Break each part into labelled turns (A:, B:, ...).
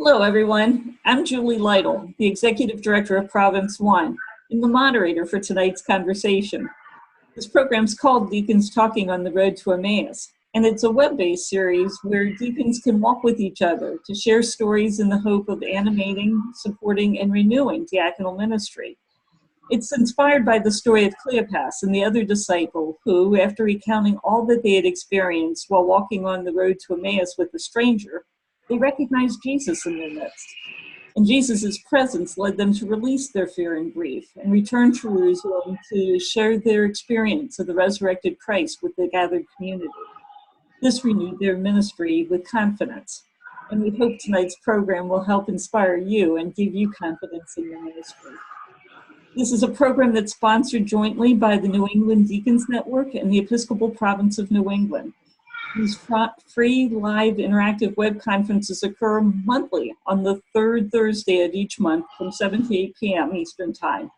A: Hello, everyone. I'm Julie Lytle, the Executive Director of Province One, and the moderator for tonight's conversation. This program's called Deacons Talking on the Road to Emmaus, and it's a web-based series where deacons can walk with each other to share stories in the hope of animating, supporting, and renewing diaconal ministry. It's inspired by the story of Cleopas and the other disciple who, after recounting all that they had experienced while walking on the road to Emmaus with a stranger, they recognized Jesus in their midst. And Jesus' presence led them to release their fear and grief and return to Jerusalem to share their experience of the resurrected Christ with the gathered community. This renewed their ministry with confidence. And we hope tonight's program will help inspire you and give you confidence in your ministry. This is a program that's sponsored jointly by the New England Deacons Network and the Episcopal Province of New England. These free live interactive web conferences occur monthly on the third Thursday of each month from 7 to 8 p.m. Eastern Time.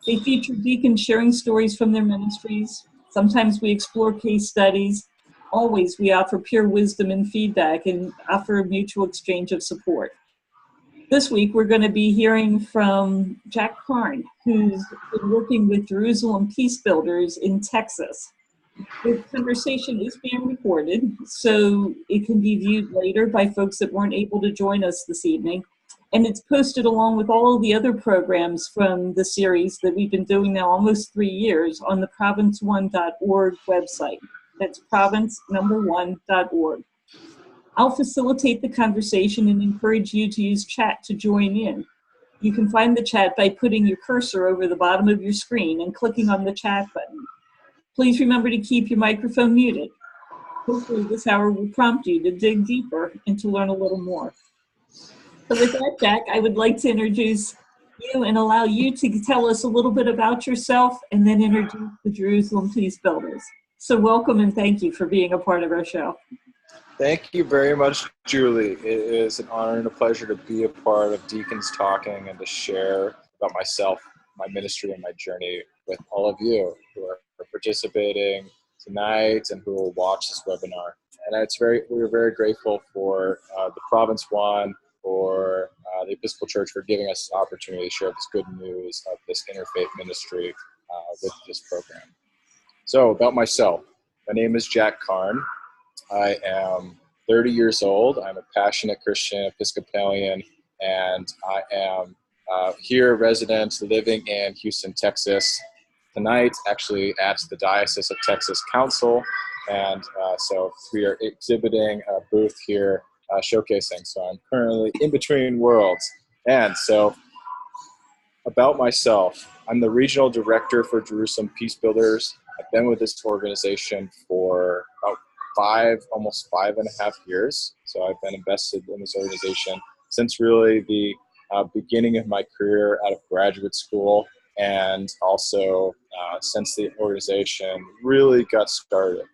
A: They feature deacons sharing stories from their ministries. Sometimes we explore case studies. Always we offer pure wisdom and feedback and offer a mutual exchange of support. This week we're going to be hearing from Jack Karn, who's been working with Jerusalem PeaceBuilders in Texas. The conversation is being recorded, so it can be viewed later by folks that weren't able to join us this evening. And it's posted along with all of the other programs from the series that we've been doing now almost 3 years on the province1.org website. That's province1.org. I'll facilitate the conversation and encourage you to use chat to join in. You can find the chat by putting your cursor over the bottom of your screen and clicking on the chat button. Please remember to keep your microphone muted. Hopefully this hour will prompt you to dig deeper and to learn a little more. So with that, Jack, I would like to introduce you and allow you to tell us a little bit about yourself and then introduce the Jerusalem PeaceBuilders. So welcome and thank you for being a part of our show.
B: Thank you very much, Julie. It is an honor and a pleasure to be a part of Deacons Talking and to share about myself, my ministry, and my journey with all of you who are participating tonight and who will watch this webinar. And we're very grateful for the Province One, for the Episcopal Church for giving us the opportunity to share this good news of this interfaith ministry with this program. So about myself, my name is Jack Karn. I am 30 years old. I'm a passionate Christian Episcopalian, and I am here resident living in Houston, Texas. Tonight, actually at the Diocese of Texas Council, and so we are exhibiting a booth here showcasing. So I'm currently in between worlds. And so about myself, I'm the Regional Director for Jerusalem PeaceBuilders. I've been with this organization for about almost 5.5 years. So I've been invested in this organization since really the beginning of my career out of graduate school, and also since the organization really got started,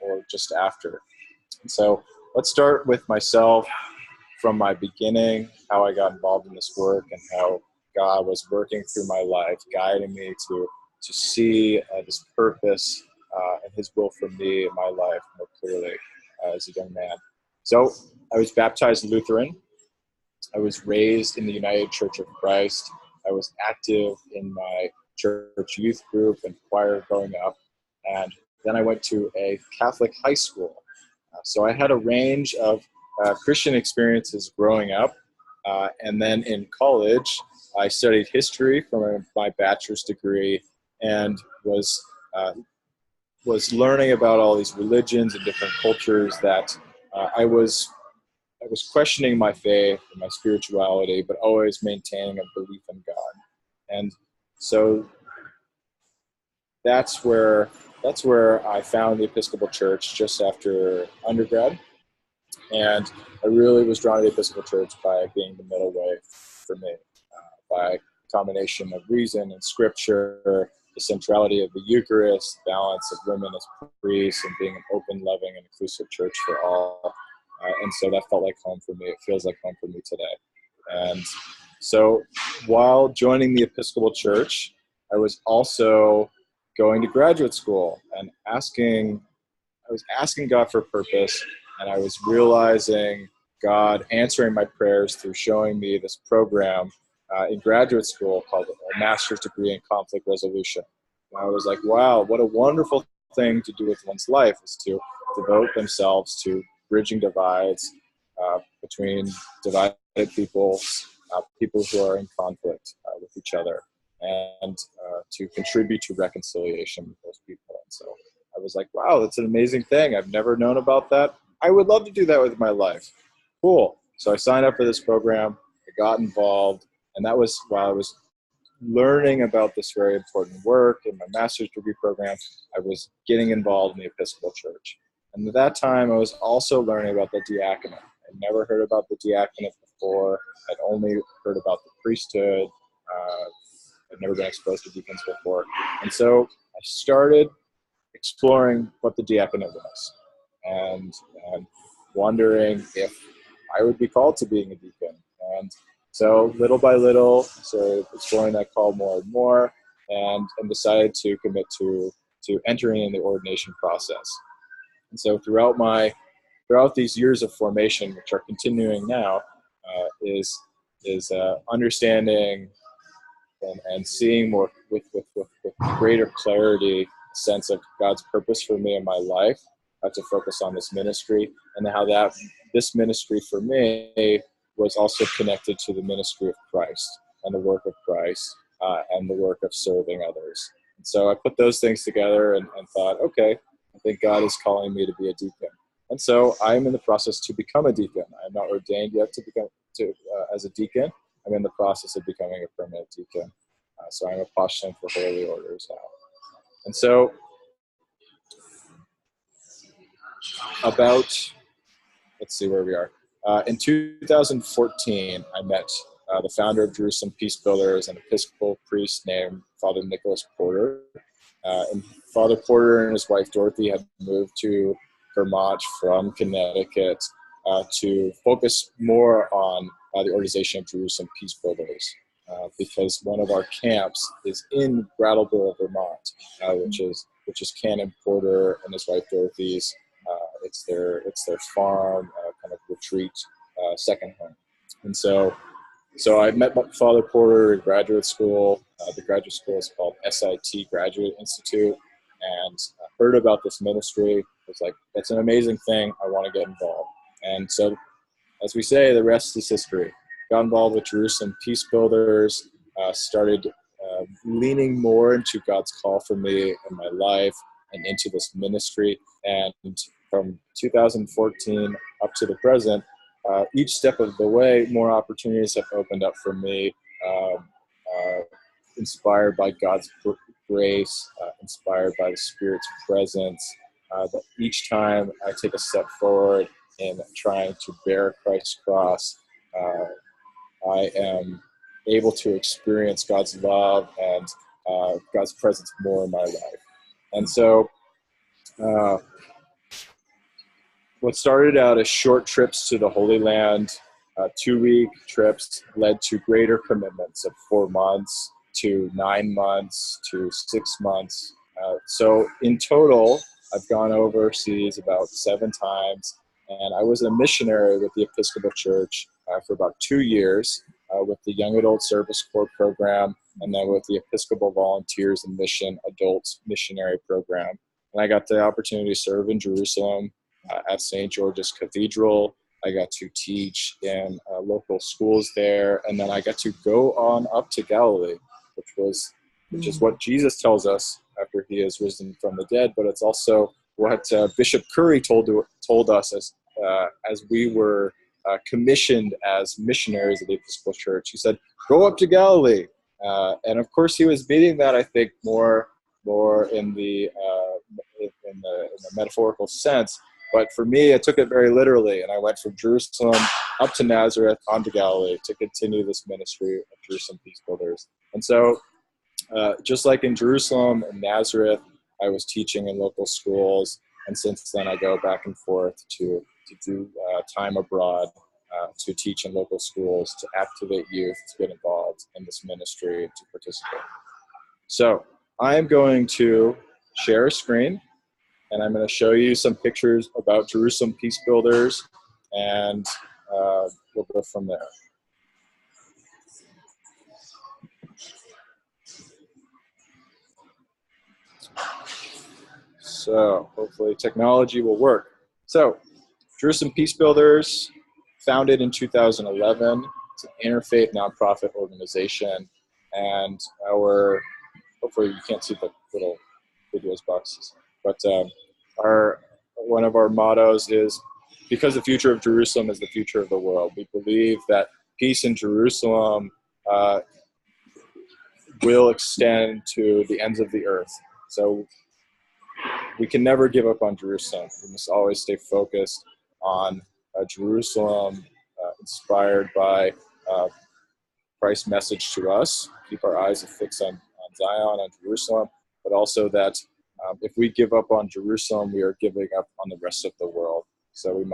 B: or just after. And so let's start with myself from my beginning, how I got involved in this work and how God was working through my life, guiding me to see this purpose and His will for me in my life more clearly as a young man. So I was baptized Lutheran. I was raised in the United Church of Christ. I was active in my church youth group and choir growing up. And then I went to a Catholic high school. So I had a range of Christian experiences growing up. And then in college, I studied history for my bachelor's degree and was learning about all these religions and different cultures that I was questioning my faith and my spirituality, but always maintaining a belief in God. And so that's where I found the Episcopal Church just after undergrad. And I really was drawn to the Episcopal Church by being the middle way for me, by a combination of reason and scripture, the centrality of the Eucharist, balance of women as priests, and being an open, loving, and inclusive church for all. And so that felt like home for me. It feels like home for me today. And so while joining the Episcopal Church, I was also going to graduate school and I was asking God for purpose, and I was realizing God answering my prayers through showing me this program in graduate school called a master's degree in conflict resolution. And I was like, wow, what a wonderful thing to do with one's life is to devote themselves to bridging divides between divided peoples, people who are in conflict with each other, and to contribute to reconciliation with those people. And so I was like, wow, that's an amazing thing. I've never known about that. I would love to do that with my life. Cool. So I signed up for this program. I got involved. And that was while I was learning about this very important work in my master's degree program. I was getting involved in the Episcopal Church. And at that time, I was also learning about the diaconate. I'd never heard about the diaconate before. I'd only heard about the priesthood. I'd never been exposed to deacons before. And so I started exploring what the diaconate was and wondering if I would be called to being a deacon. And so little by little, started exploring that call more and more, and decided to commit to entering in the ordination process. And so throughout these years of formation, which are continuing now, is understanding and seeing more with greater clarity a sense of God's purpose for me in my life, how to focus on this ministry, and how this ministry for me was also connected to the ministry of Christ and the work of Christ and the work of serving others. And so I put those things together and thought, okay, I think God is calling me to be a deacon. And so I'm in the process to become a deacon. I'm not ordained yet to become as a deacon. I'm in the process of becoming a permanent deacon. So I'm a postulant for holy orders now. And so let's see where we are. In 2014, I met the founder of Jerusalem PeaceBuilders, an Episcopal priest named Father Nicholas Porter. And Father Porter and his wife Dorothy had moved to Vermont from Connecticut to focus more on the organization of Jerusalem PeaceBuilders, because one of our camps is in Brattleboro, Vermont, which is Canon Porter and his wife Dorothy's. It's their farm, kind of retreat, second home. And so I met Father Porter in graduate school. The graduate school is called SIT Graduate Institute, and heard about this ministry. I was like, that's an amazing thing. I want to get involved. And so, as we say, the rest is history. Got involved with Jerusalem PeaceBuilders, started leaning more into God's call for me in my life and into this ministry. And from 2014 up to the present, each step of the way, more opportunities have opened up for me, inspired by God's grace, inspired by the Spirit's presence. That each time I take a step forward in trying to bear Christ's cross, I am able to experience God's love and God's presence more in my life. And so what started out as short trips to the Holy Land, 2-week trips, led to greater commitments of 4 months to 9 months to 6 months. So in total, I've gone overseas about 7 times, and I was a missionary with the Episcopal Church for about 2 years with the Young Adult Service Corps program, and then with the Episcopal Volunteers and Mission Adult Missionary Program. And I got the opportunity to serve in Jerusalem at St. George's Cathedral. I got to teach in local schools there, and then I got to go on up to Galilee, which is what Jesus tells us after he is risen from the dead, but it's also what Bishop Curry told us as we were commissioned as missionaries of the Episcopal Church. He said, "Go up to Galilee," and of course he was meaning that, I think, more in the metaphorical sense. But for me, I took it very literally, and I went from Jerusalem up to Nazareth, onto Galilee, to continue this ministry of Jerusalem PeaceBuilders. And so, just like in Jerusalem and Nazareth, I was teaching in local schools, and since then I go back and forth to do time abroad, to teach in local schools, to activate youth, to get involved in this ministry, to participate. So I'm going to share a screen, and I'm going to show you some pictures about Jerusalem PeaceBuilders and we'll go from there. So hopefully technology will work. So Jerusalem PeaceBuilders, founded in 2011. It's an interfaith nonprofit organization, and hopefully you can't see the little videos boxes, but one of our mottos is, because the future of Jerusalem is the future of the world. We believe that peace in Jerusalem will extend to the ends of the earth. So we can never give up on Jerusalem. We must always stay focused on Jerusalem, inspired by Christ's message to us. Keep our eyes fixed on Zion, on Jerusalem, but also that if we give up on Jerusalem, we are giving up on the rest of the world. So we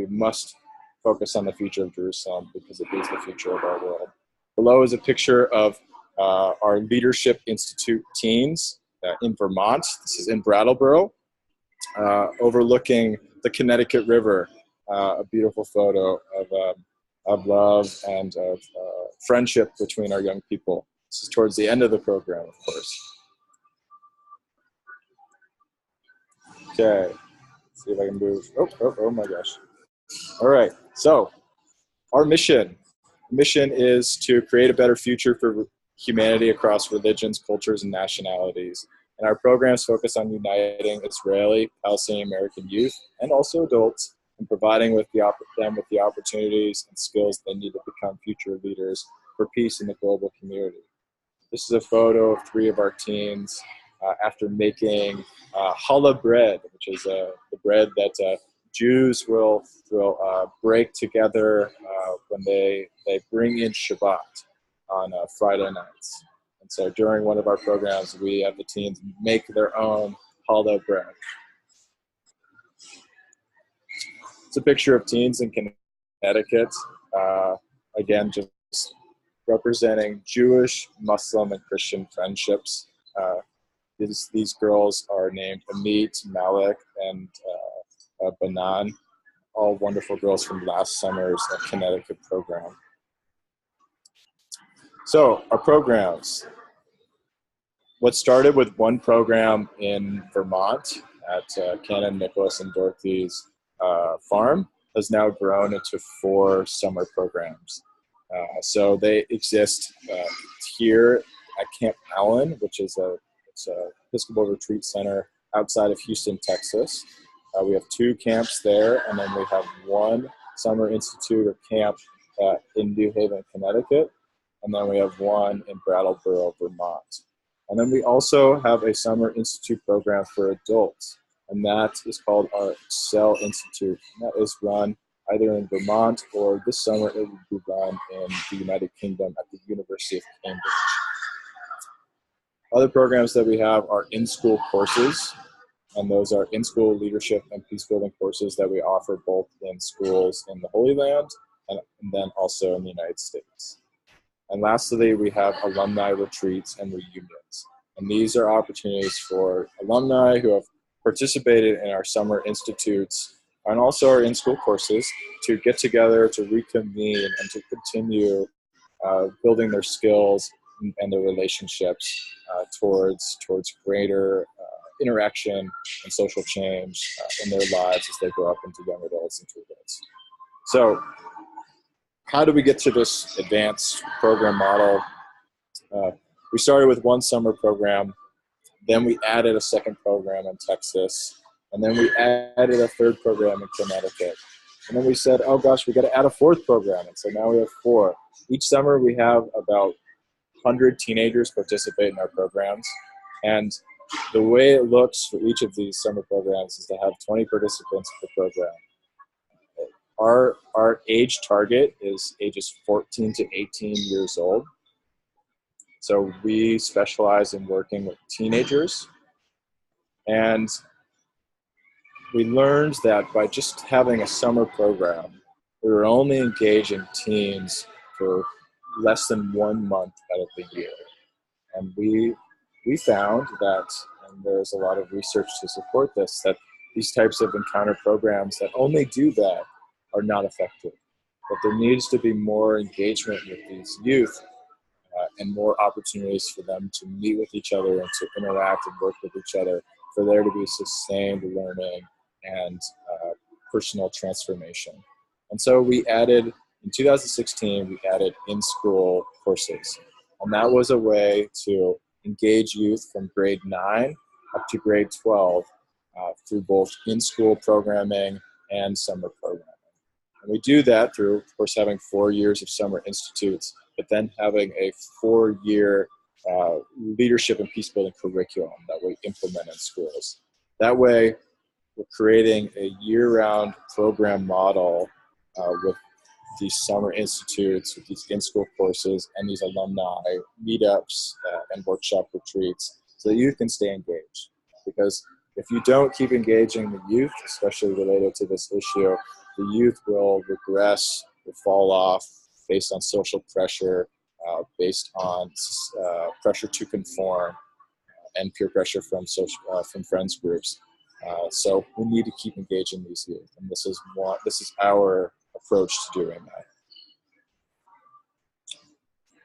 B: must focus on the future of Jerusalem, because it is the future of our world. Below is a picture of our Leadership Institute teens in Vermont. This is in Brattleboro, overlooking the Connecticut River. A beautiful photo of love and of friendship between our young people. This is towards the end of the program, of course. Okay, see if I can move. Oh my gosh. All right, so our mission is to create a better future for humanity across religions, cultures, and nationalities. And our programs focus on uniting Israeli, Palestinian American youth, and also adults, and providing them with the opportunities and skills they need to become future leaders for peace in the global community. This is a photo of 3 of our teens after making challah bread, which is the bread that Jews will break together when they bring in Shabbat on Friday nights. And so during one of our programs, we have the teens make their own challah bread. It's a picture of teens in Connecticut, again, just representing Jewish, Muslim, and Christian friendships. These girls are named Amit, Malik, and Banan, all wonderful girls from last summer's Connecticut program. So our programs. What started with one program in Vermont at Canon, Nicholas, and Dorothy's farm has now grown into 4 summer programs. So they exist here at Camp Allen, which is it's a Episcopal Retreat Center outside of Houston, Texas. We have 2 camps there, and then we have 1 summer institute or camp in New Haven, Connecticut, and then we have 1 in Brattleboro, Vermont. And then we also have a summer institute program for adults, and that is called our Excel Institute. And that is run either in Vermont, or this summer it will be run in the United Kingdom at the University of Cambridge. Other programs that we have are in-school courses, and those are in-school leadership and peace-building courses that we offer both in schools in the Holy Land and then also in the United States. And lastly, we have alumni retreats and reunions. And these are opportunities for alumni who have participated in our summer institutes and also our in-school courses to get together, to reconvene, and to continue building their skills and their relationships towards greater interaction and social change in their lives as they grow up into young adults and to adults. So how do we get to this advanced program model? We started with 1 summer program, then we added a 2nd program in Texas, and then we added a 3rd program in Connecticut. And then we said, oh gosh, we got to add a 4th program. And so now we have 4. Each summer we have about 100 teenagers participate in our programs. And the way it looks for each of these summer programs is to have 20 participants per program. Our age target is ages 14 to 18 years old. So we specialize in working with teenagers. And we learned that by just having a summer program, we were only engaging teens for less than 1 month out of the year. And we found that, and there's a lot of research to support this, that these types of encounter programs that only do that are not effective. that there needs to be more engagement with these youth and more opportunities for them to meet with each other and to interact and work with each other, for there to be sustained learning and personal transformation. And so we added, in 2016, we added in-school courses. And that was a way to engage youth from grade 9 up to grade 12 through both in-school programming and summer programming. And we do that through, of course, having 4 years of summer institutes, but then having a 4-year leadership and peacebuilding curriculum that we implement in schools. That way, we're creating a year-round program model with these summer institutes, with these in-school courses, and these alumni meetups and workshop retreats, so that youth can stay engaged. Because if you don't keep engaging the youth, especially related to this issue, the youth will regress, will fall off based on social pressure, based on pressure to conform, and peer pressure from friends groups. So we need to keep engaging these youth, and this is our approach to doing that.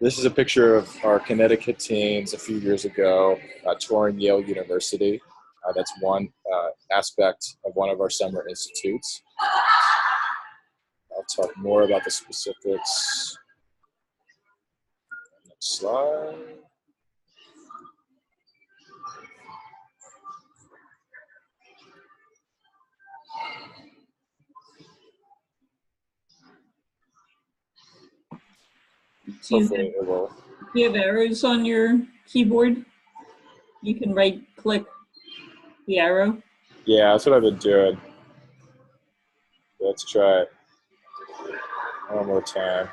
B: This is a picture of our Connecticut teens a few years ago touring Yale University. That's one aspect of one of our summer institutes. I'll talk more about the specifics. Next slide. Hopefully it will.
A: Do you have arrows on your keyboard? You can right-click the arrow.
B: Yeah, that's what I've been doing. Let's try it one more time.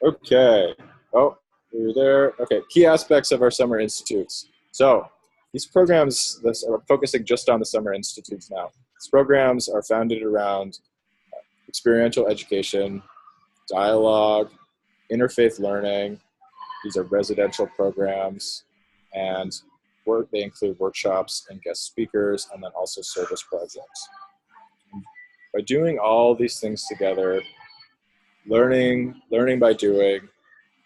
B: Okay. Oh, we were there. Okay. Key aspects of our summer institutes. So these programs are focusing just on the summer institutes now. These programs are founded around experiential education, dialogue, interfaith learning. These are residential programs, and they include workshops and guest speakers, and then also service projects. By doing all these things together, learning by doing,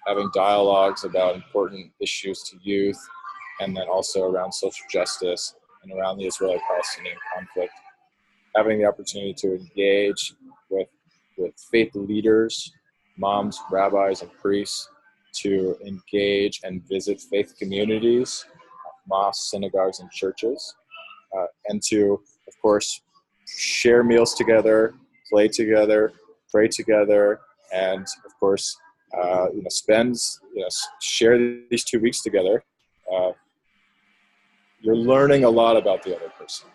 B: having dialogues about important issues to youth, and then also around social justice and around the Israeli-Palestinian conflict, having the opportunity to engage with faith leaders, moms, rabbis, and priests, to engage and visit faith communities, mosques, synagogues, and churches, and to, of course, share meals together, play together, pray together, and of course, share these 2 weeks together. You're learning a lot about the other person.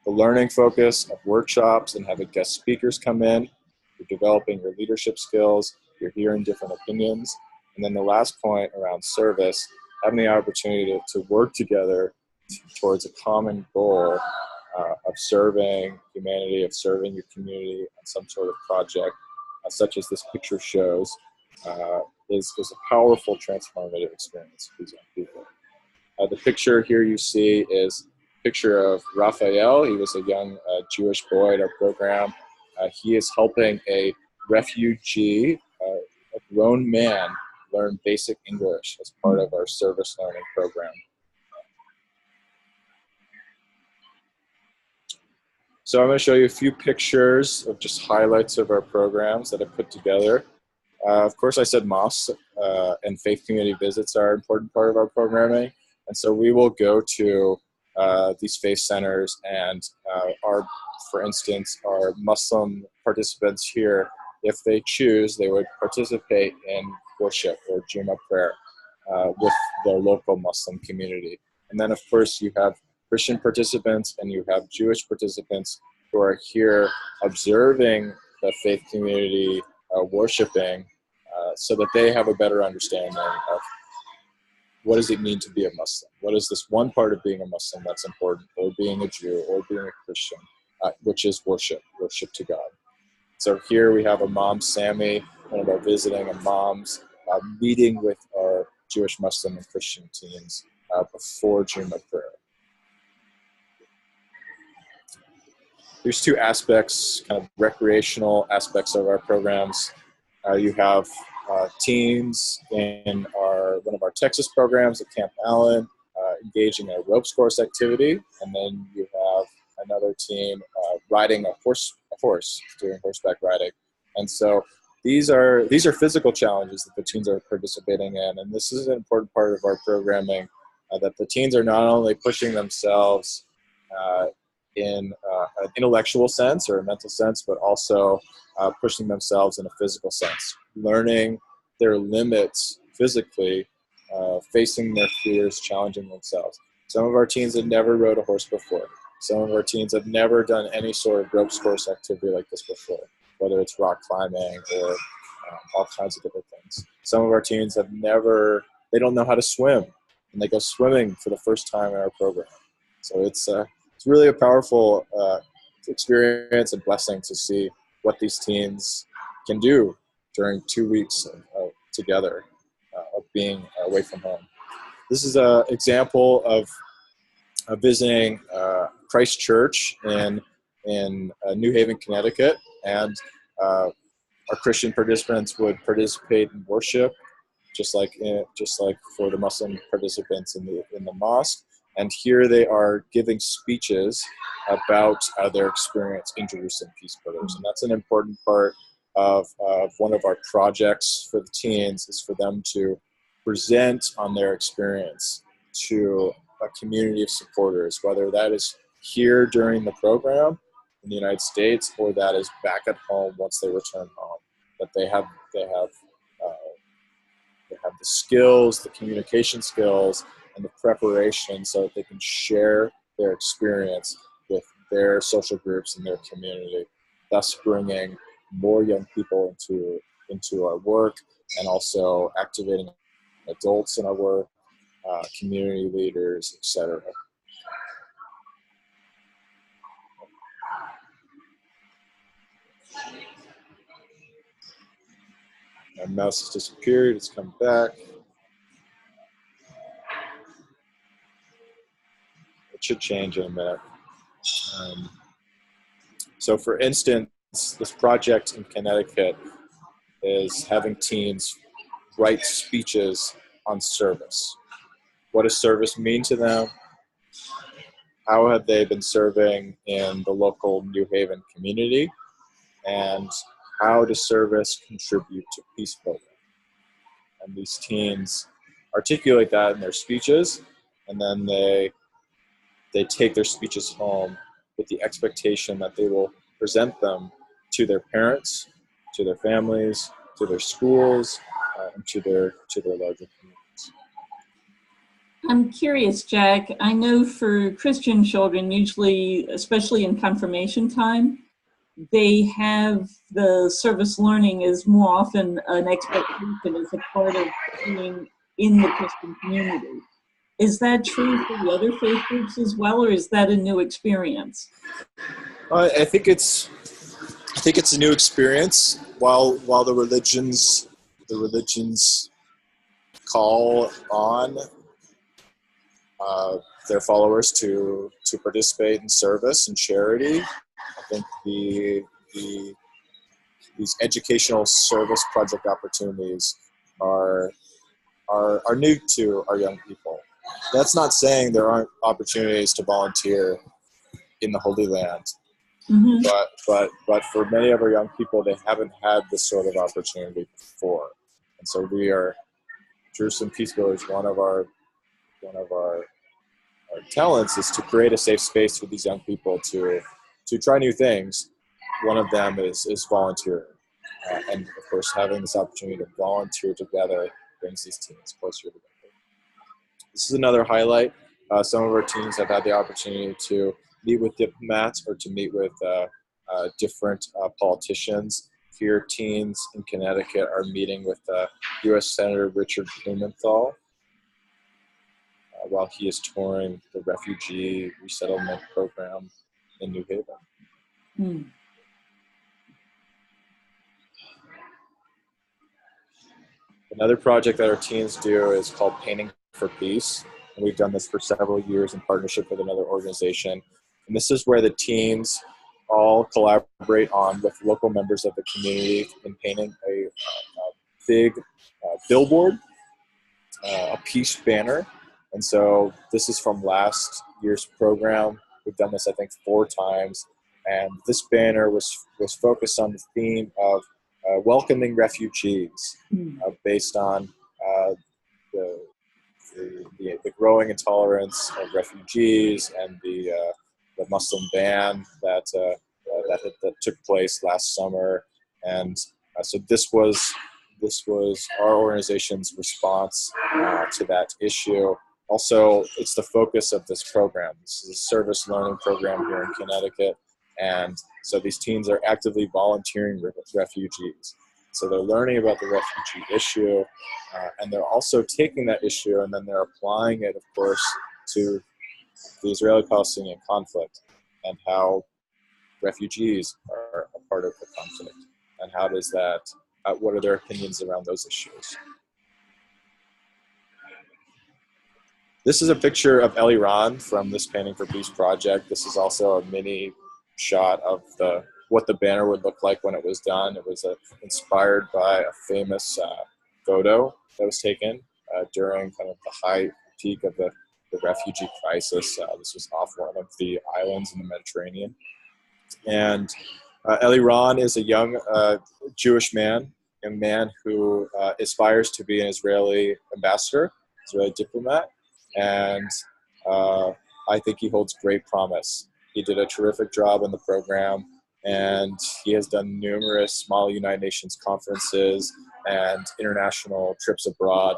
B: The learning focus of workshops and having guest speakers come in, you're developing your leadership skills, you're hearing different opinions. And then the last point around service, having the opportunity to work together towards a common goal of serving humanity, of serving your community on some sort of project, such as this picture shows, is a powerful transformative experience for these young people. The picture here you see is a picture of Raphael. He was a young Jewish boy at our program. He is helping a refugee, a grown man, learn basic English as part of our service learning program. So I'm going to show you a few pictures of just highlights of our programs that I put together. Of course, I said mosques and faith community visits are an important part of our programming. And so we will go to these faith centers, and for instance, our Muslim participants here, if they choose, they would participate in worship or Jummah prayer with their local Muslim community. And then, of course, you have Christian participants and you have Jewish participants who are here observing the faith community worshiping, so that they have a better understanding of what does it mean to be a Muslim? What is this one part of being a Muslim that's important, or being a Jew, or being a Christian, which is worship to God. So here we have a mom, Sammy, one of our visiting moms, meeting with our Jewish, Muslim, and Christian teens before June of prayer. There's two aspects, kind of recreational aspects of our programs. You have teens in one of our Texas programs at Camp Allen engaging in a ropes course activity, and then you have another team riding a horse, doing horseback riding. And so these are physical challenges that the teens are participating in, and this is an important part of our programming, that the teens are not only pushing themselves in an intellectual sense or a mental sense, but also pushing themselves in a physical sense, learning their limits physically, facing their fears, challenging themselves. Some of our teens have never rode a horse before. Some of our teens have never done any sort of ropes course activity like this before, whether it's rock climbing or all kinds of different things. Some of our teens they don't know how to swim, and they go swimming for the first time in our program. So it's really a powerful experience and blessing to see what these teens can do during 2 weeks together of being away from home. This is an example of visiting Christ Church in New Haven, Connecticut, and our Christian participants would participate in worship, just like for the Muslim participants in the mosque. And here they are giving speeches about their experience in Jerusalem PeaceBuilders. And that's an important part of one of our projects for the teens, is for them to present on their experience to a community of supporters, whether that is here during the program in the United States or that is back at home once they return home. That they have the skills, the communication skills, and the preparation so that they can share their experience with their social groups and their community, thus bringing more young people into our work, and also activating adults in our work, community leaders, etc. My mouse has disappeared, it's come back. It should change in a minute. So for instance, this project in Connecticut is having teens write speeches on service. What does service mean to them? How have they been serving in the local New Haven community? And how does service contribute to peace building? And these teens articulate that in their speeches, and then they take their speeches home with the expectation that they will present them to their parents, to their families, to their schools, and to their larger communities.
A: I'm curious, Jack. I know for Christian children, usually, especially in confirmation time, they have the service learning is more often an expectation as a part of being in the Christian community. Is that true for the other faith groups as well, or is that a new experience?
B: I think it's a new experience. While the religions call on their followers to participate in service and charity, I think these educational service project opportunities are new to our young people. That's not saying there aren't opportunities to volunteer in the Holy Land,
A: Mm-hmm.
B: but for many of our young people, they haven't had this sort of opportunity before, and so we are Jerusalem PeaceBuilders. One of our talents is to create a safe space for these young people to try new things. One of them is volunteering, and of course, having this opportunity to volunteer together brings these teens closer together. This is another highlight. Some of our teens have had the opportunity to meet with diplomats or to meet with different politicians. Here, teens in Connecticut are meeting with U.S. Senator Richard Blumenthal while he is touring the refugee resettlement program in New Haven.
A: Mm.
B: Another project that our teens do is called Painting for Peace. And we've done this for several years in partnership with another organization. And this is where the teens all collaborate on with local members of the community in painting a big billboard, a peace banner. And so this is from last year's program. We've done this, I think, 4 times. And this banner was focused on the theme of welcoming refugees, based on the growing intolerance of refugees and the Muslim ban that took place last summer. And so this was our organization's response to that issue. Also, it's the focus of this program. This is a service learning program here in Connecticut. And so these teens are actively volunteering with refugees. So they're learning about the refugee issue, and they're also taking that issue and then they're applying it, of course, to the Israeli-Palestinian conflict and how refugees are a part of the conflict. And how does that, what are their opinions around those issues? This is a picture of Eliran from this Painting for Peace project. This is also a mini shot of what the banner would look like when it was done. It was inspired by a famous photo that was taken during kind of the high peak of the refugee crisis. This was off one of the islands in the Mediterranean. And Eliran is a young Jewish man, a man who aspires to be an Israeli ambassador, Israeli diplomat, and I think he holds great promise. He did a terrific job in the program, and he has done numerous Mali United Nations conferences and international trips abroad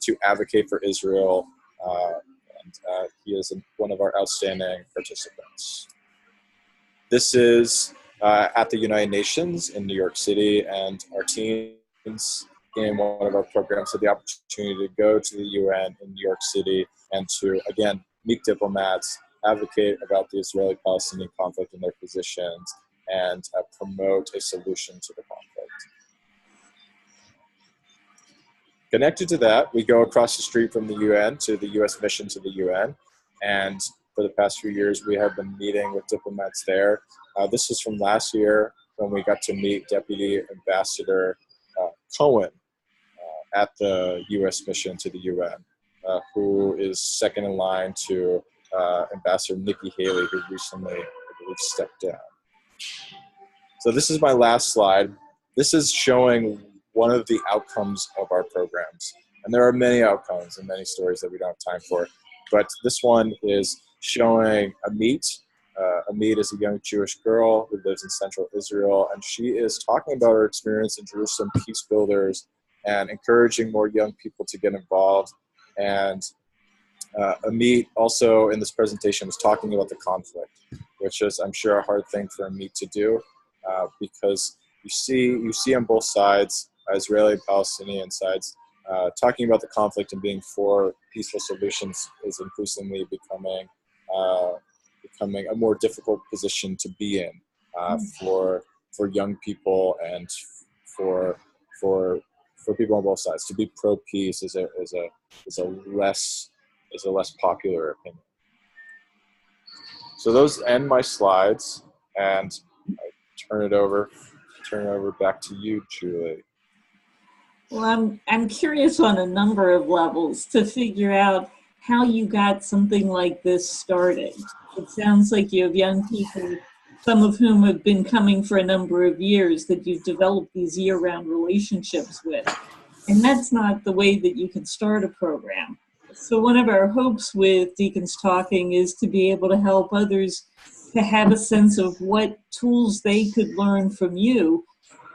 B: to advocate for Israel, and he is one of our outstanding participants. This is at the United Nations in New York City, and our teams in one of our programs had the opportunity to go to the UN in New York City and to, again, meet diplomats, advocate about the Israeli-Palestinian conflict and their positions, and promote a solution to the conflict. Connected to that, we go across the street from the UN to the US mission to the UN, and for the past few years, we have been meeting with diplomats there. This is from last year when we got to meet Deputy Ambassador Cohen at the US mission to the UN, who is second in line to Ambassador Nikki Haley, who recently, I believe, stepped down. So this is my last slide. This is showing one of the outcomes of our programs. And there are many outcomes and many stories that we don't have time for. But this one is showing Amit. Amit is a young Jewish girl who lives in central Israel, and she is talking about her experience in Jerusalem PeaceBuilders and encouraging more young people to get involved. And Amit also in this presentation was talking about the conflict, which is, I'm sure, a hard thing for Amit to do because you see on both sides, Israeli and Palestinian sides, talking about the conflict and being for peaceful solutions is increasingly becoming a more difficult position to be in for young people and for people on both sides. To be pro peace is a less popular opinion. So those end my slides, and I turn it over back to you, Julie.
A: Well, I'm curious on a number of levels to figure out how you got something like this started. It sounds like you have young people, some of whom have been coming for a number of years, that you've developed these year-round relationships with. And that's not the way that you can start a program. So one of our hopes with Deacons Talking is to be able to help others to have a sense of what tools they could learn from you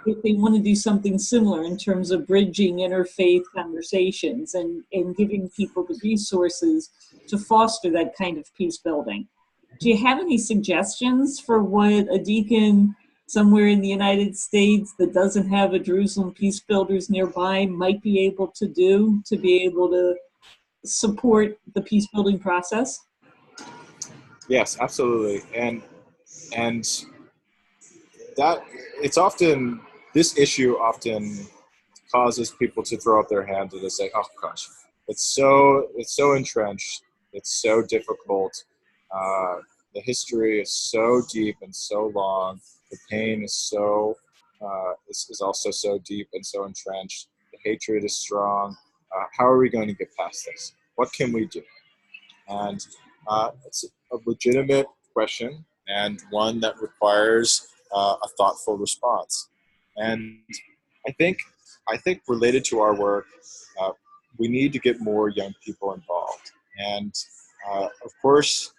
A: if they want to do something similar in terms of bridging interfaith conversations and giving people the resources to foster that kind of peace building. Do you have any suggestions for what a deacon somewhere in the United States that doesn't have a Jerusalem PeaceBuilders nearby might be able to do to be able to support the peace building process?
B: Yes, absolutely. And that it's often, this issue often causes people to throw up their hands and to say, oh gosh, it's so entrenched, it's so difficult. The history is so deep and so long. The pain is is also so deep and so entrenched. The hatred is strong. How are we going to get past this? What can we do? And it's a legitimate question, and one that requires a thoughtful response. And I think related to our work, we need to get more young people involved. And of course,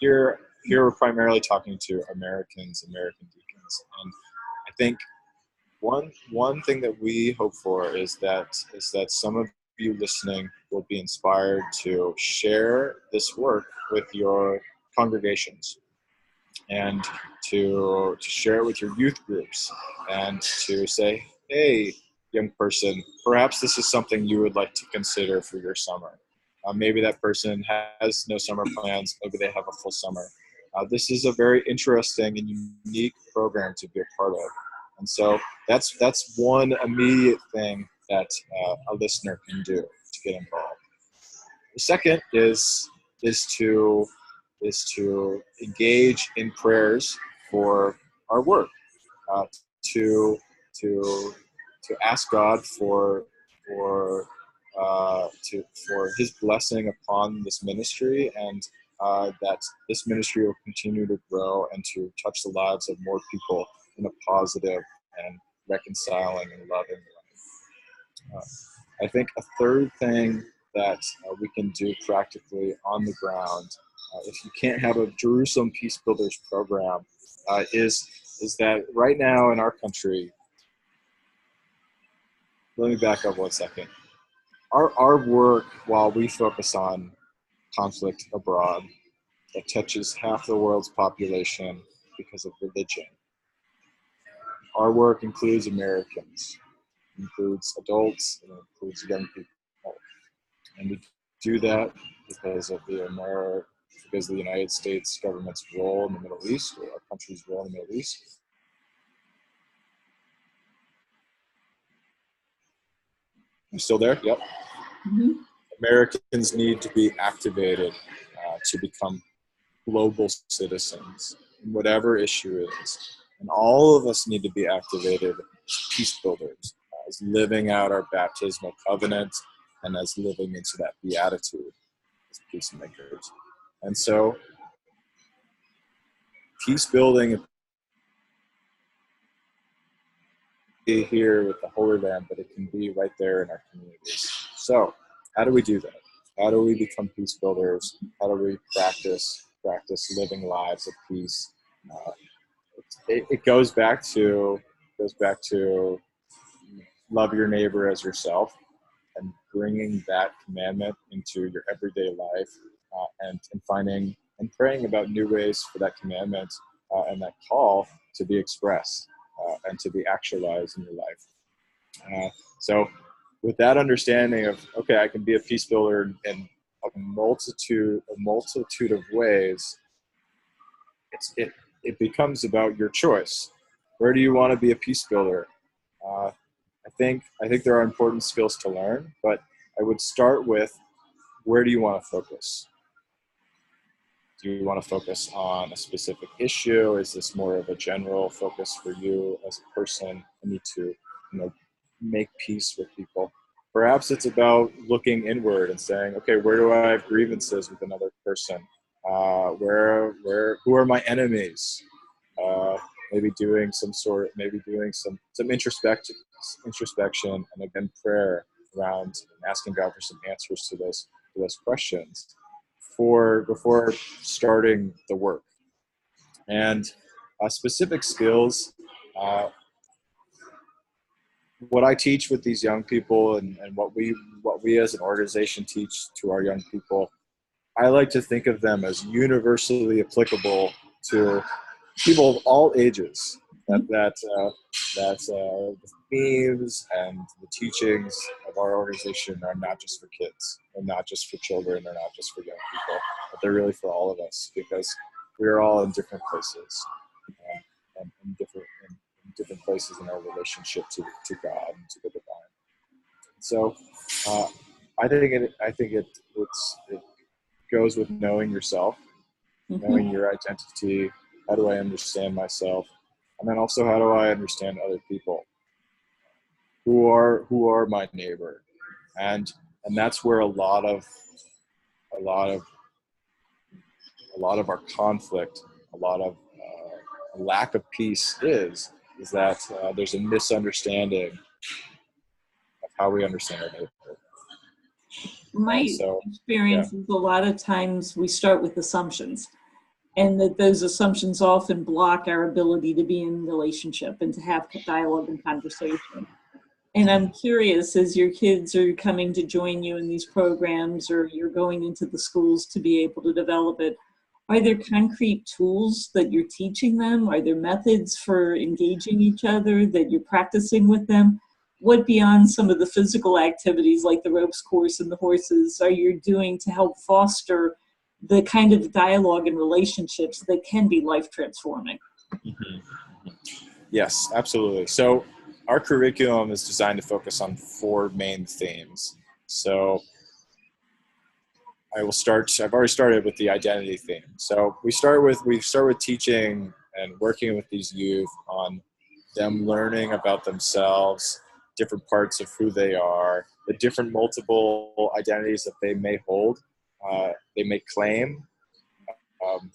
B: here we're primarily talking to American deacons. And I think one thing that we hope for is that some of you listening will be inspired to share this work with your congregations, and to share it with your youth groups, and to say, hey, young person, perhaps this is something you would like to consider for your summer. Maybe that person has no summer plans, maybe they have a full summer. This is a very interesting and unique program to be a part of. And so that's one immediate thing that a listener can do to get involved. The second is to engage in prayers for our work, to ask God for His blessing upon this ministry, and that this ministry will continue to grow and to touch the lives of more people in a positive and reconciling and loving way. I think a third thing that we can do practically on the ground, if you can't have a Jerusalem PeaceBuilders program, is that right now in our country, let me back up 1 second. Our work, while we focus on conflict abroad that touches half the world's population because of religion, our work includes Americans, includes adults, and includes young people. And we do that because of the United States government's role in the Middle East, or our country's role in the Middle East. You still there? Yep. Mm-hmm. Americans need to be activated to become global citizens in whatever issue it is. And all of us need to be activated as peace builders, as living out our baptismal covenant, and as living into that beatitude as peacemakers. And so peace building be here with the Holy Land, but it can be right there in our communities. So how do we do that? How do we become peace builders? How do we practice living lives of peace? It goes back to love your neighbor as yourself, and bringing that commandment into your everyday life, and finding and praying about new ways for that commandment and that call to be expressed and to be actualized in your life. So with that understanding of, okay, I can be a peace builder in a multitude of ways, it becomes about your choice. Where do you want to be a peace builder? I think there are important skills to learn, but I would start with, where do you want to focus? Do you want to focus on a specific issue? Is this more of a general focus for you as a person? I need to, make peace with people. Perhaps it's about looking inward and saying, okay, where do I have grievances with another person? Who are my enemies? Maybe doing some introspection, and again prayer around asking God for some answers to those questions before starting the work. And specific skills, what I teach with these young people, and what we as an organization teach to our young people, I like to think of them as universally applicable to people of all ages. That the themes and the teachings of our organization are not just for kids, and not just for children, or not just for young people, but they're really for all of us, because we're all in different places, and in different places in our relationship to God and to the divine. So I think it goes with knowing yourself, knowing your identity. How do I understand myself? And then also, how do I understand other people? Who are my neighbor? And that's where a lot of our conflict, a lot of lack of peace is that there's a misunderstanding of how we understand our neighbor.
A: My experience is a lot of times we start with assumptions, and that those assumptions often block our ability to be in relationship and to have dialogue and conversation. And I'm curious, as your kids are coming to join you in these programs, or you're going into the schools to be able to develop it, are there concrete tools that you're teaching them? Are there methods for engaging each other that you're practicing with them? What beyond some of the physical activities like the ropes course and the horses are you doing to help foster the kind of dialogue and relationships that can be life transforming?
B: Mm-hmm. Yes, absolutely. So our curriculum is designed to focus on 4 main themes. So I've already started with the identity theme. So we start with teaching and working with these youth on them learning about themselves, different parts of who they are, the different multiple identities that they may hold, they may claim,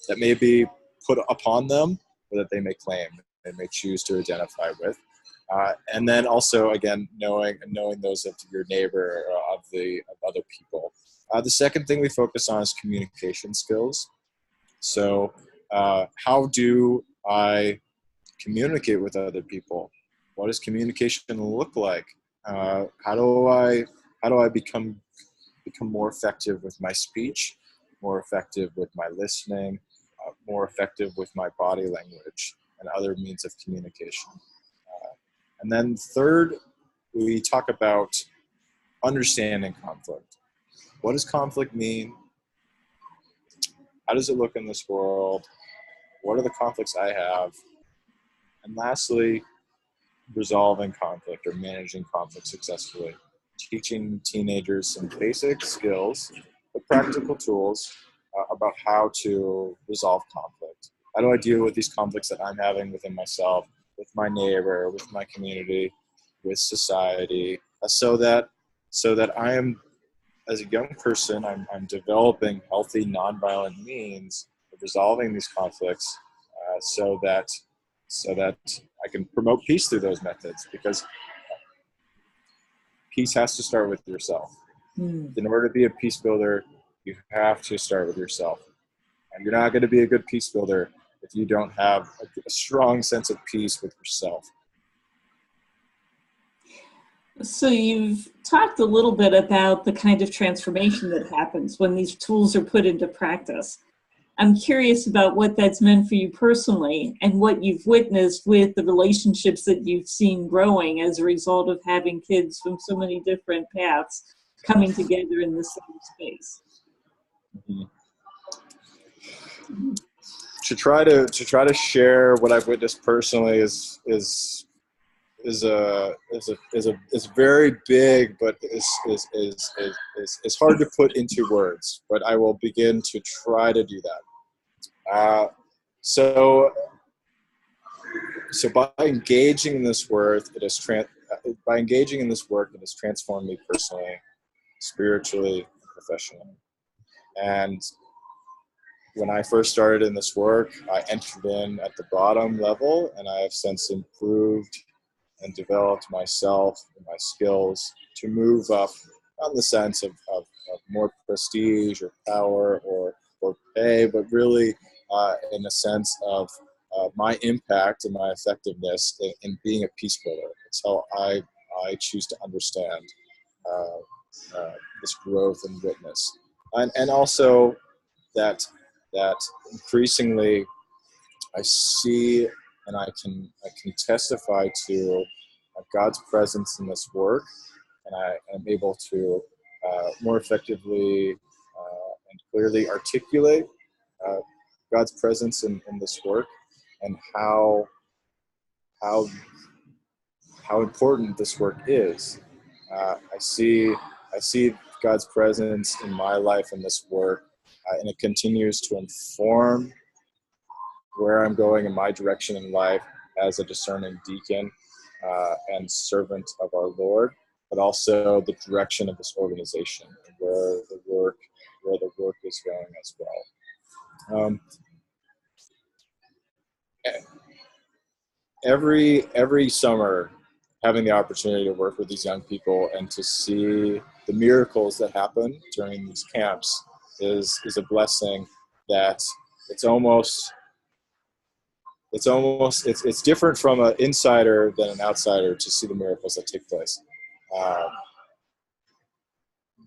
B: that may be put upon them, or that they may claim, they may choose to identify with. And then also, again, knowing those of your neighbor, or of other people. The second thing we focus on is communication skills. So how do I communicate with other people? What does communication look like? How do I become more effective with my speech, more effective with my listening, more effective with my body language and other means of communication? And then third, we talk about understanding conflict. What does conflict mean? How does it look in this world? What are the conflicts I have? And lastly, resolving conflict or managing conflict successfully. Teaching teenagers some basic skills, but practical tools about how to resolve conflict. How do I deal with these conflicts that I'm having within myself, with my neighbor, with my community, with society, so that I am, as a young person, I'm developing healthy, nonviolent means of resolving these conflicts, so that I can promote peace through those methods, because peace has to start with yourself. In order to be a peace builder, you have to start with yourself. And you're not going to be a good peace builder if you don't have a strong sense of peace with yourself.
A: So you've talked a little bit about the kind of transformation that happens when these tools are put into practice. I'm curious about what that's meant for you personally and what you've witnessed with the relationships that you've seen growing as a result of having kids from so many different paths coming together in the same space.
B: Mm-hmm. To try to share what I've witnessed personally is very big, but is hard to put into words. But I will begin to try to do that. So by engaging in this work, it has transformed me personally, spiritually, and professionally. And when I first started in this work, I entered in at the bottom level, and I have since improved and developed myself and my skills to move up, not in the sense of more prestige or power or pay, but really in the sense of my impact and my effectiveness in being a peace builder. It's how I choose to understand this growth and witness. And also that increasingly I see and I can testify to God's presence in this work, and I am able to more effectively and clearly articulate God's presence in this work, and how important this work is. I see God's presence in my life in this work, and it continues to inform where I'm going in my direction in life as a discerning deacon and servant of our Lord, but also the direction of this organization and where the work is going as well. Every summer, having the opportunity to work with these young people and to see the miracles that happen during these camps is a blessing that it's different from an insider than an outsider to see the miracles that take place.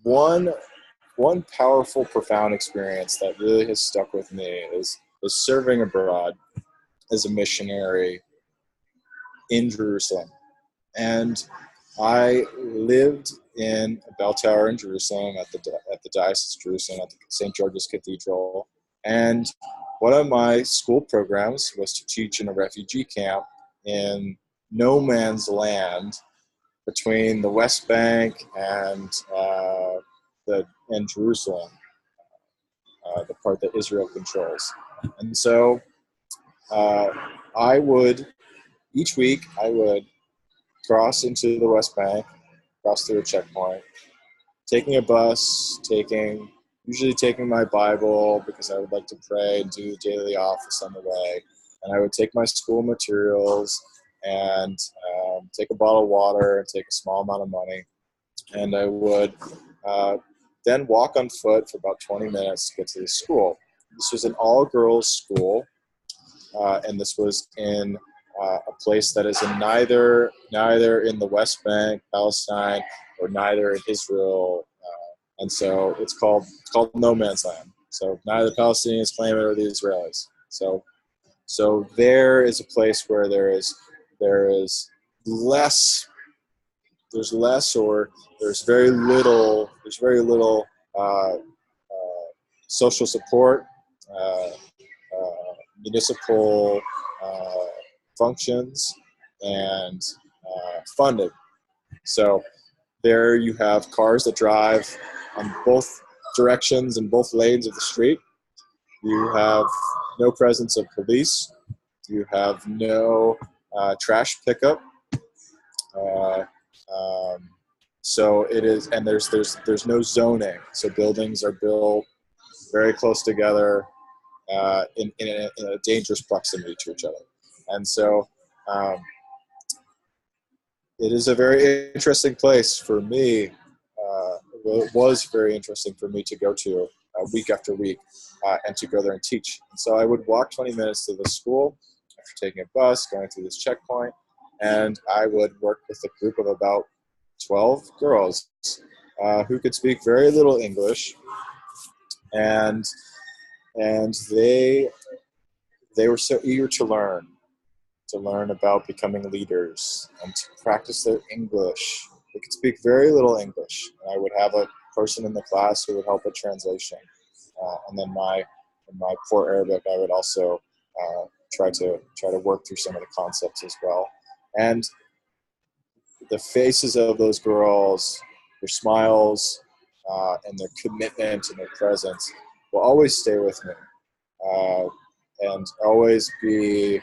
B: One powerful, profound experience that really has stuck with me is serving abroad as a missionary in Jerusalem. And I lived in a bell tower in Jerusalem at the Diocese of Jerusalem at the St. George's Cathedral. And one of my school programs was to teach in a refugee camp in no man's land between the West Bank and Jerusalem, the part that Israel controls. And so each week I would cross into the West Bank, cross through a checkpoint, taking a bus, usually taking my Bible because I would like to pray and do the daily office on the way. And I would take my school materials and take a bottle of water and take a small amount of money. And I would then walk on foot for about 20 minutes to get to the school. This was an all-girls school, and this was in a place that is neither in the West Bank, Palestine, or neither in Israel. And so it's called no man's land. So neither the Palestinians claim it or the Israelis. So there is a place where there's very little social support, municipal functions, and funding. So there you have cars that drive on both directions and both lanes of the street. You have no presence of police. You have no trash pickup. So it is, and there's no zoning. So buildings are built very close together in a dangerous proximity to each other. And so it is a very interesting place for me. It was very interesting for me to go to week after week and to go there and teach. And so I would walk 20 minutes to the school after taking a bus, going through this checkpoint, and I would work with a group of about 12 girls who could speak very little English, and they were so eager to learn about becoming leaders and to practice their English. They could speak very little English, and I would have a person in the class who would help with translation. And then in my poor Arabic, I would also try to work through some of the concepts as well. And the faces of those girls, their smiles, and their commitment and their presence will always stay with me, and always be,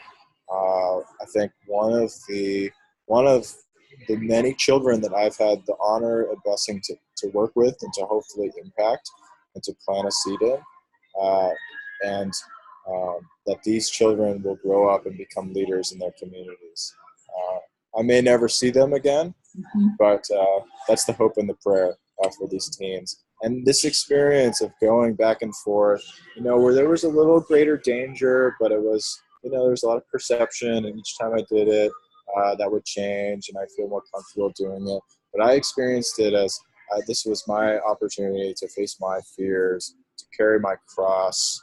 B: I think, one of the many children that I've had the honor and blessing to work with and to hopefully impact and to plant a seed in, and that these children will grow up and become leaders in their communities. I may never see them again, but that's the hope and the prayer for these teens. And this experience of going back and forth, where there was a little greater danger, but it was, there was a lot of perception, and each time I did it, that would change, and I feel more comfortable doing it. But I experienced it as this was my opportunity to face my fears, to carry my cross,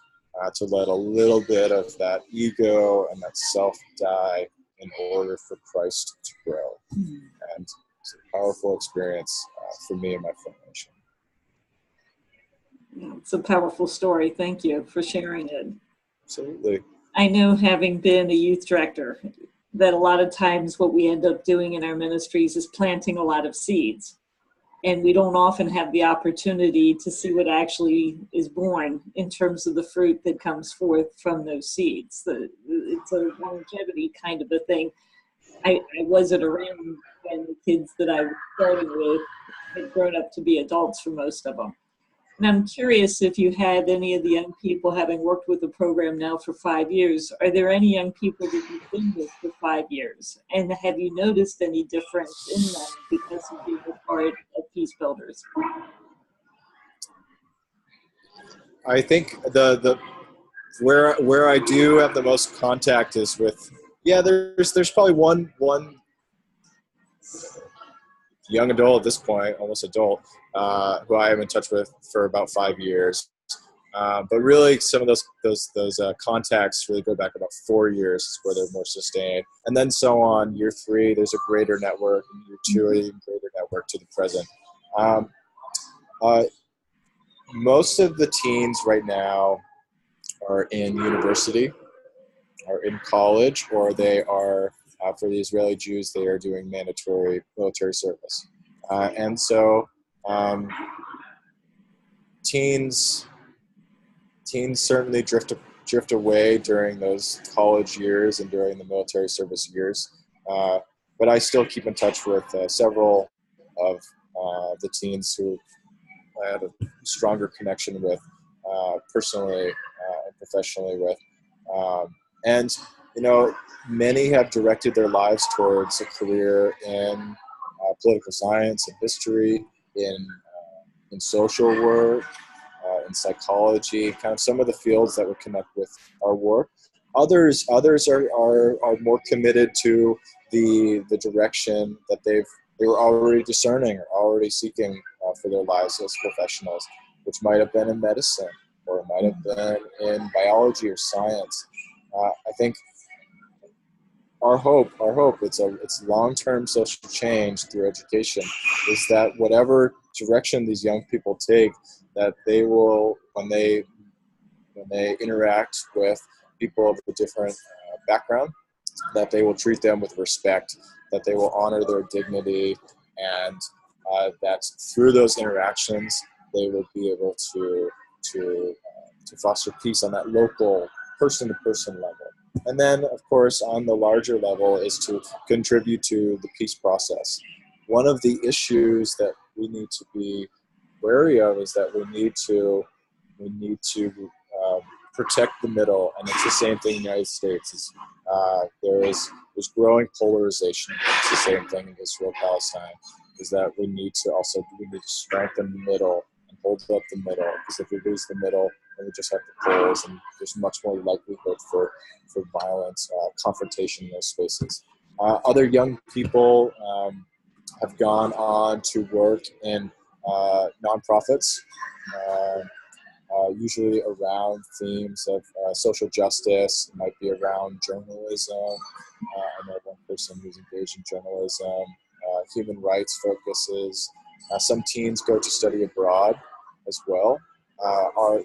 B: to let a little bit of that ego and that self die in order for Christ to grow. And it's a powerful experience for me and my formation.
A: It's a powerful story. Thank you for sharing it.
B: Absolutely.
A: I know, having been a youth director, that a lot of times what we end up doing in our ministries is planting a lot of seeds. And we don't often have the opportunity to see what actually is born in terms of the fruit that comes forth from those seeds. It's a longevity kind of a thing. I wasn't around when the kids that I was starting with had grown up to be adults for most of them. And I'm curious if you had any of the young people, having worked with the program now for 5 years, are there any young people that you've been with for 5 years? And have you noticed any difference in them because of being a part of PeaceBuilders?
B: I think where I do have the most contact is with, there's probably one young adult at this point, almost adult, who I am in touch with for about 5 years. But really, some of those contacts really go back about 4 years, where they're more sustained. And then so on, year 3, there's a greater network, and year 2, an even greater network to the present. Most of the teens right now are in university, are in college, or they are, for the Israeli Jews, they are doing mandatory military service. And so teens certainly drift away during those college years and during the military service years. But I still keep in touch with several of the teens who I had a stronger connection with personally and professionally with. And, many have directed their lives towards a career in political science and history, in social work, in psychology, kind of some of the fields that would connect with our work. Others are more committed to the direction that they were already discerning or already seeking for their lives as professionals, which might have been in medicine, or it might have been in biology or science. I think our hope, it's long-term social change through education, is that whatever direction these young people take, that they will, when they interact with people of a different background, that they will treat them with respect, that they will honor their dignity, and that through those interactions, they will be able to foster peace on that local, person-to-person level. And then, of course, on the larger level is to contribute to the peace process. One of the issues that we need to be wary of is that we need to protect the middle, and it's the same thing in the United States. There's growing polarization. It's the same thing in Israel, Palestine. Is that we need to strengthen the middle and hold up the middle, because if we lose the middle, then we just have the poles, and there's much more likelihood for violence, confrontation in those spaces. Other young people have gone on to work in nonprofits, usually around themes of social justice. It might be around journalism. I know one person who's engaged in journalism. Human rights focuses. Some teens go to study abroad as well.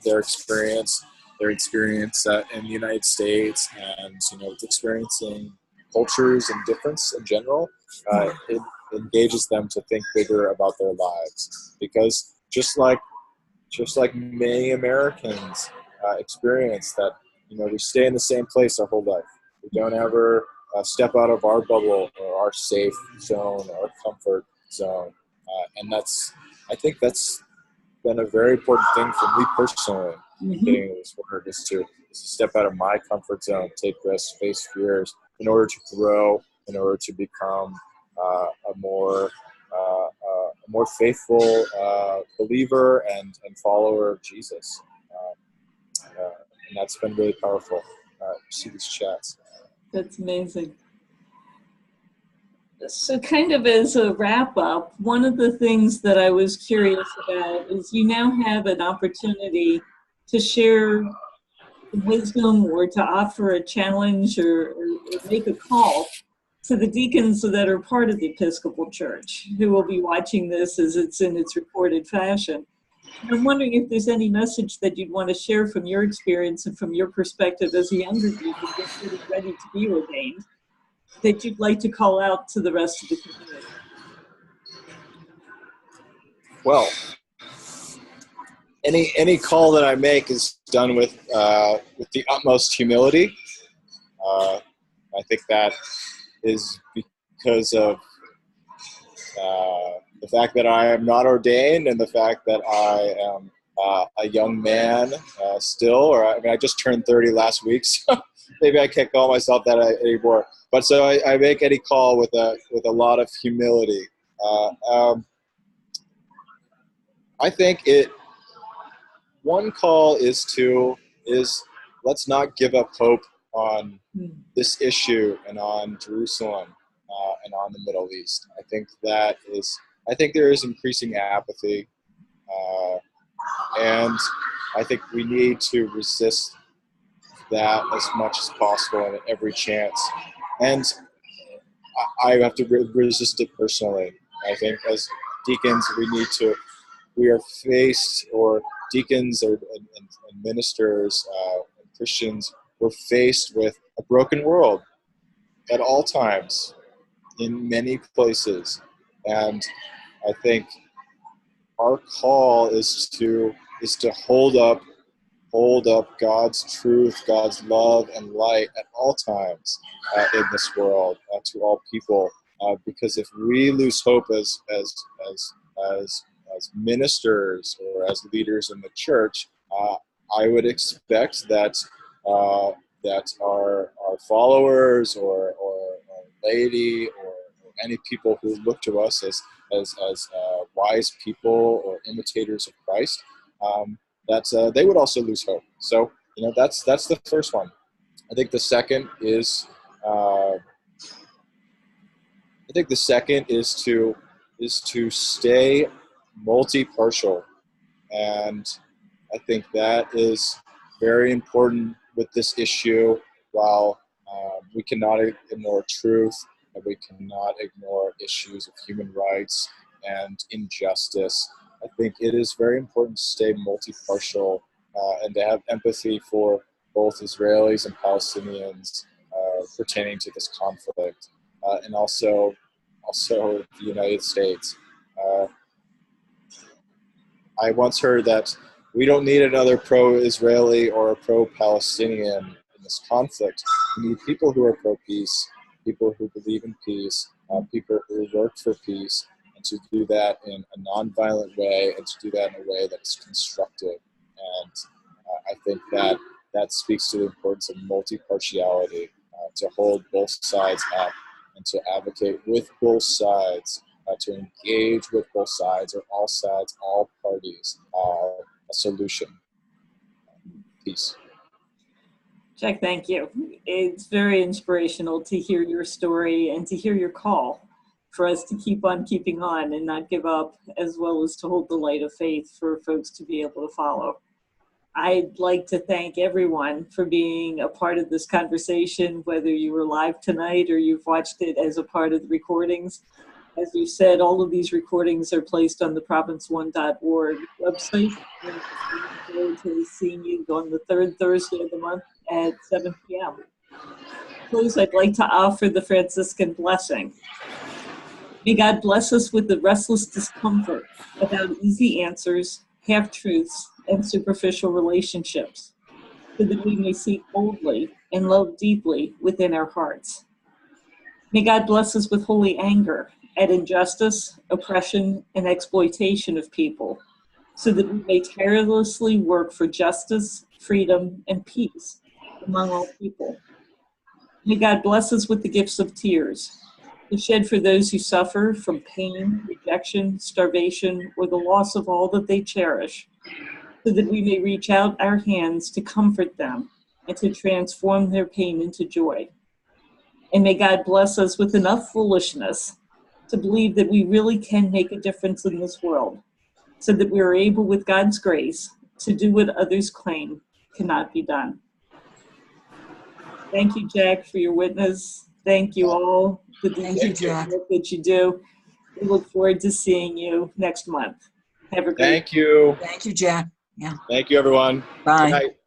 B: Their experience in the United States, and experiencing cultures and difference in general, it engages them to think bigger about their lives, because just like many Americans experience that, we stay in the same place our whole life. We don't ever step out of our bubble or our safe zone or our comfort zone, and I think that's been a very important thing for me personally. Getting into this work is to step out of my comfort zone, take risks, face fears, in order to grow, in order to become a more faithful believer and follower of Jesus. And that's been really powerful. See these chats.
A: That's amazing. So kind of as a wrap up, one of the things that I was curious about is you now have an opportunity to share wisdom, or to offer a challenge, or make a call to the deacons that are part of the Episcopal Church, who will be watching this as it's in its recorded fashion. And I'm wondering if there's any message that you'd want to share from your experience and from your perspective as a younger deacon just getting ready to be ordained, that you'd like to call out to the rest of the community.
B: Well, any call that I make is done with the utmost humility. I think that is because of the fact that I am not ordained and the fact that I am a young man still. Or I just turned 30 last week, so maybe I can't call myself that anymore. But so I make any call with a lot of humility. I think one call is let's not give up hope on this issue and on Jerusalem and on the Middle East. I think there is increasing apathy, and I think we need to resist that as much as possible and at every chance. And I have to resist it personally. I think as deacons, we are faced, or deacons and ministers and Christians, we're faced with a broken world at all times in many places. And I think our call is to hold up God's truth, God's love and light at all times in this world to all people. Because if we lose hope as ministers or as leaders in the church, I would expect that our followers or laity or any people who look to us as wise people or imitators of Christ, that they would also lose hope. So that's the first one. I think the second is to stay multi-partial, and I think that is very important with this issue. While we cannot ignore truth, and we cannot ignore issues of human rights and injustice, I think it is very important to stay multi-partial and to have empathy for both Israelis and Palestinians pertaining to this conflict, and also the United States. I once heard that we don't need another pro-Israeli or a pro-Palestinian in this conflict. We need people who are pro-peace, people who believe in peace, people who work for peace, and to do that in a non-violent way, and to do that in a way that is constructive. And I think that speaks to the importance of multi-partiality, to hold both sides up and to advocate with both sides, to engage with both sides, or all sides, all parties, a solution. Peace.
A: Jack, thank you. It's very inspirational to hear your story and to hear your call for us to keep on keeping on and not give up, as well as to hold the light of faith for folks to be able to follow. I'd like to thank everyone for being a part of this conversation, whether you were live tonight or you've watched it as a part of the recordings. As you said, all of these recordings are placed on the province1.org website. And I look forward to seeing you on the third Thursday of the month at 7 p.m. To close, I'd like to offer the Franciscan Blessing. May God bless us with the restless discomfort about easy answers, half-truths, and superficial relationships, so that we may seek boldly and love deeply within our hearts. May God bless us with holy anger at injustice, oppression, and exploitation of people, so that we may tirelessly work for justice, freedom, and peace among all people. May God bless us with the gifts of tears, to shed for those who suffer from pain, rejection, starvation, or the loss of all that they cherish, so that we may reach out our hands to comfort them and to transform their pain into joy. And may God bless us with enough foolishness to believe that we really can make a difference in this world, so that we are able, with God's grace, to do what others claim cannot be done. Thank you, Jack, for your witness. Thank you all for the work that you do. We look forward to seeing you next month. Have a great
B: Thank you.
C: Thank you, Jack. Yeah.
B: Thank you, everyone.
C: Bye.
B: Good night.